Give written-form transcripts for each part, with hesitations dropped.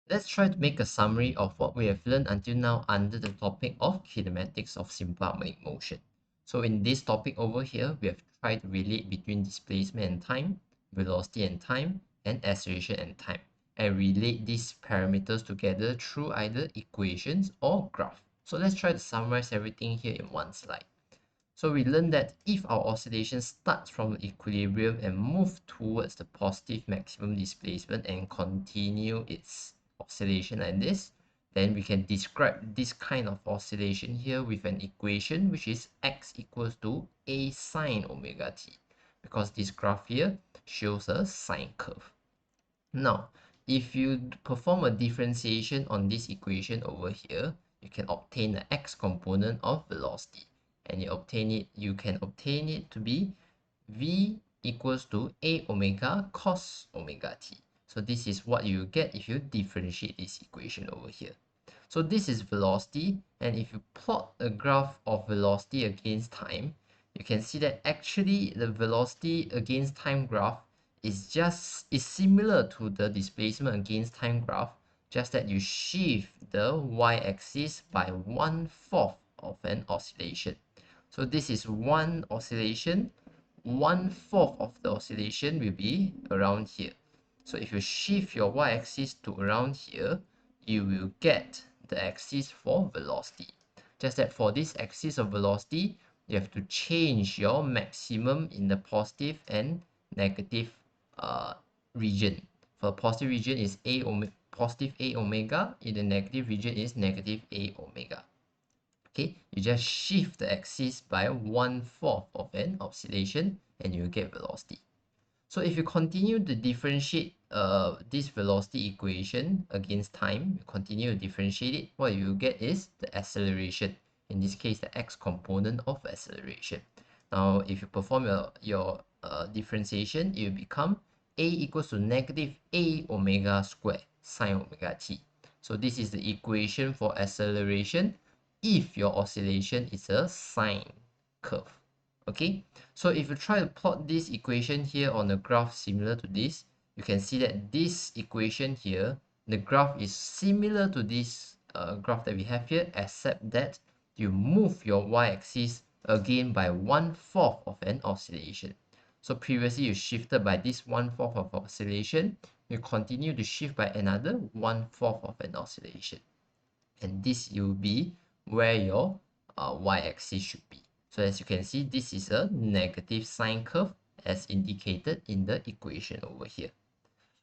Let's try to make a summary of what we have learned until now under the topic of kinematics of simple harmonic motion. So in this topic over here, we have tried to relate between displacement and time, velocity and time, and acceleration and time, and relate these parameters together through either equations or graph. So let's try to summarize everything here in one slide. So we learned that if our oscillation starts from equilibrium and move towards the positive maximum displacement and continue its oscillation like this, then we can describe this kind of oscillation here with an equation which is x equals to a sine omega t, because this graph here shows a sine curve. Now, if you perform a differentiation on this equation over here, you can obtain the x component of velocity, and you can obtain it to be v equals to a omega cos omega t. So this is what you get if you differentiate this equation over here. So this is velocity, and if you plot a graph of velocity against time, you can see that actually the velocity against time graph is similar to the displacement against time graph, just that you shift the y-axis by 1/4 of an oscillation. So this is one oscillation, 1/4 of the oscillation will be around here. So if you shift your y-axis to around here, you will get the axis for velocity. Just that for this axis of velocity, you have to change your maximum in the positive and negative region. For positive region is positive a omega, in the negative region is negative a omega. Okay, you just shift the axis by 1/4 of an oscillation and you get velocity. So if you continue to differentiate this velocity equation against time, you continue to differentiate it, what you get is the acceleration. In this case, the x component of acceleration. Now, if you perform your differentiation, it will become a equals to negative a omega squared sine omega t. So this is the equation for acceleration if your oscillation is a sine curve. Okay, so if you try to plot this equation here on a graph similar to this, you can see that this equation here, the graph is similar to this graph that we have here, except that you move your y-axis again by 1/4 of an oscillation. So previously you shifted by this 1/4 of oscillation, you continue to shift by another 1/4 of an oscillation, and this will be where your y-axis should be. So as you can see, this is a negative sine curve as indicated in the equation over here.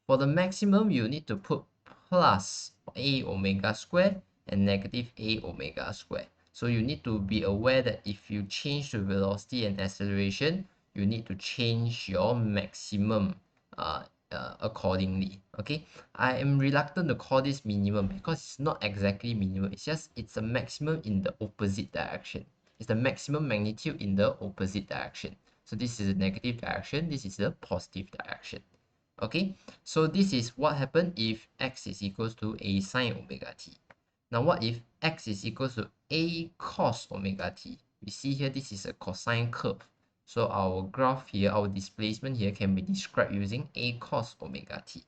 For the maximum, you need to put plus a omega squared and negative a omega squared. So you need to be aware that if you change the velocity and acceleration, you need to change your maximum accordingly. Okay, I am reluctant to call this minimum because it's not exactly minimum, it's a maximum in the opposite direction. It's the maximum magnitude in the opposite direction. So this is a negative direction, this is a positive direction. Okay, so this is what happened if x is equals to a sine omega t. Now what if x is equals to a cos omega t? We see here this is a cosine curve. So our graph here, our displacement here can be described using a cos omega t.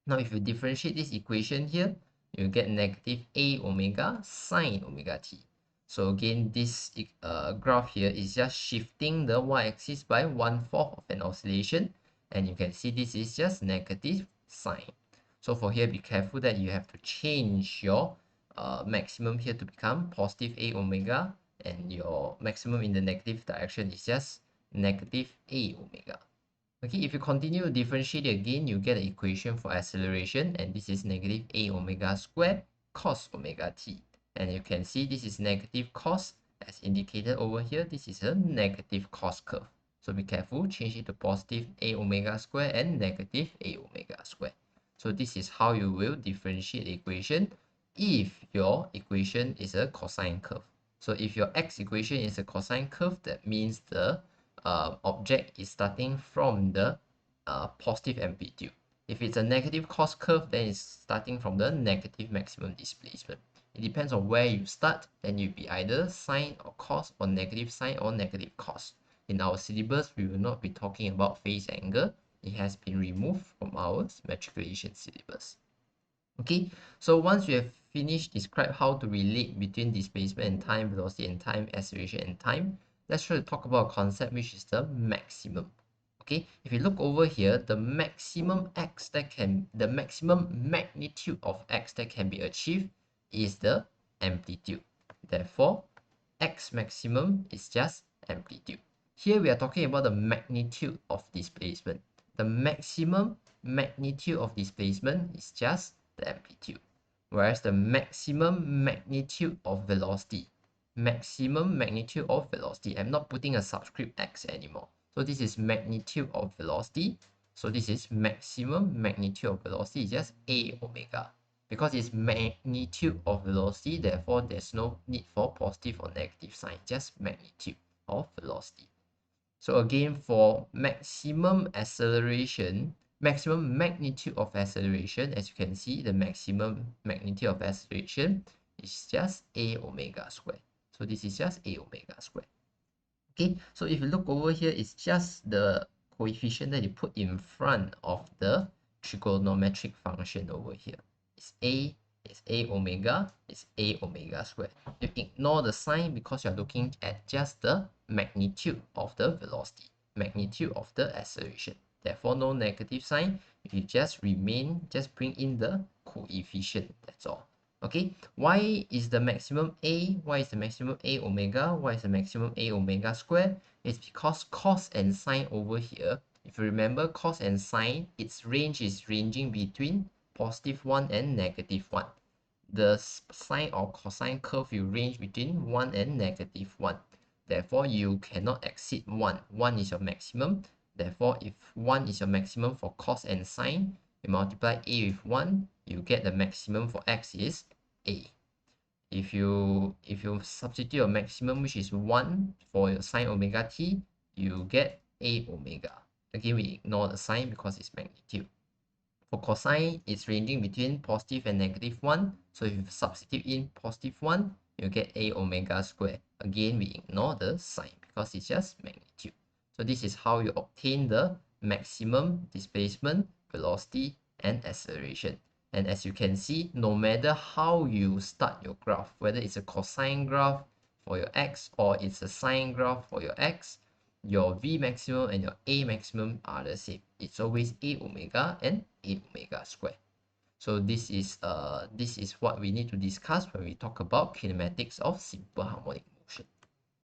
Now if you differentiate this equation here, you get negative a omega sine omega t. So again, this graph here is just shifting the y-axis by 1/4 of an oscillation, and you can see this is just negative sine. So for here, be careful that you have to change your maximum here to become positive a omega, and your maximum in the negative direction is just negative a omega. Okay, if you continue to differentiate it again, you get an equation for acceleration, and this is negative a omega squared cos omega t. And you can see this is negative cos as indicated over here. This is a negative cos curve. So be careful, change it to positive a omega squared and negative a omega squared. So this is how you will differentiate the equation if your equation is a cosine curve. So if your x equation is a cosine curve, that means the object is starting from the positive amplitude. If it's a negative cos curve, then it's starting from the negative maximum displacement. It depends on where you start, then you'll be either sine or cos, or negative sine or negative cos. In our syllabus, we will not be talking about phase angle. It has been removed from our matriculation syllabus. Okay, so once we have finished describe how to relate between displacement and time, velocity and time, acceleration and time, let's try to talk about a concept which is the maximum. Okay, if you look over here, the maximum magnitude of x that can be achieved is the amplitude. Therefore, x maximum is just amplitude. Here we are talking about the magnitude of displacement. The maximum magnitude of displacement is just the amplitude, whereas the maximum magnitude of velocity, I'm not putting a subscript x anymore. So this is magnitude of velocity. So this is maximum magnitude of velocity is just a omega. Because it's magnitude of velocity, therefore there's no need for positive or negative sign, just magnitude of velocity. So again, for maximum acceleration, maximum magnitude of acceleration, as you can see, the maximum magnitude of acceleration is just a omega squared. So this is just a omega squared. Okay, so if you look over here, it's just the coefficient that you put in front of the trigonometric function over here. It's a omega, it's a omega squared. You ignore the sign because you're looking at just the magnitude of the velocity, magnitude of the acceleration. Therefore, no negative sign. You just bring in the coefficient, that's all. Okay, why is the maximum a omega, why is the maximum a omega square? It's because cos and sine over here, if you remember, cos and sine, its range is ranging between +1 and -1. The sine or cosine curve will range between 1 and -1. Therefore, you cannot exceed 1. 1 is your maximum. Therefore, if 1 is your maximum for cos and sine, you multiply a with 1, you get the maximum for x is a. If you substitute your maximum, which is 1 for your sine omega t, you get a omega. Again, we ignore the sign because it's magnitude. For cosine, it's ranging between positive and -1. So if you substitute in +1, you get a omega squared. Again, we ignore the sign because it's just magnitude. So this is how you obtain the maximum displacement, velocity, and acceleration. And as you can see, no matter how you start your graph, whether it's a cosine graph for your x or it's a sine graph for your x, your v maximum and your a maximum are the same. It's always a omega and a omega squared. So this is what we need to discuss when we talk about kinematics of simple harmonic motion.